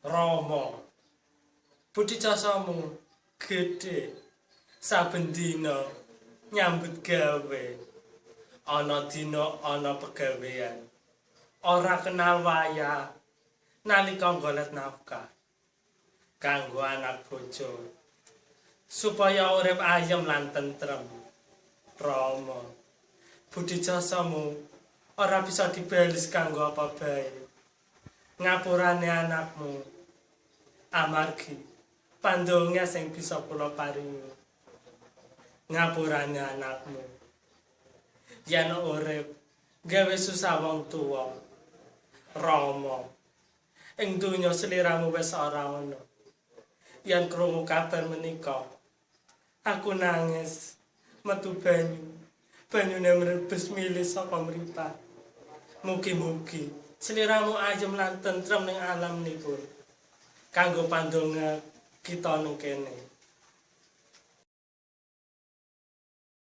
Rama, budi casamu gedhe saben dina nyambut gawe. Ana dina ana pegawean. Ora kenal wayah nalika golek nafkah kanggo anak bojo supaya urip ayem lan tentrem. Rama, budi casamu ora bisa dibalis kanggo apa bae. Ngapurane anakmu amargi pandonga sing bisa kula paringi. Ngapurane anakmu yen urip gawe susah wong tuwa. Rama, ing donya sliramu wis ora ana. Yen krungu kabar menika aku nangis metu banyune mrebes milih saka mripat. Mugi-mugi sliramu ayem lan tentrem ning alam nipun kanggo pandonga kita ning kene.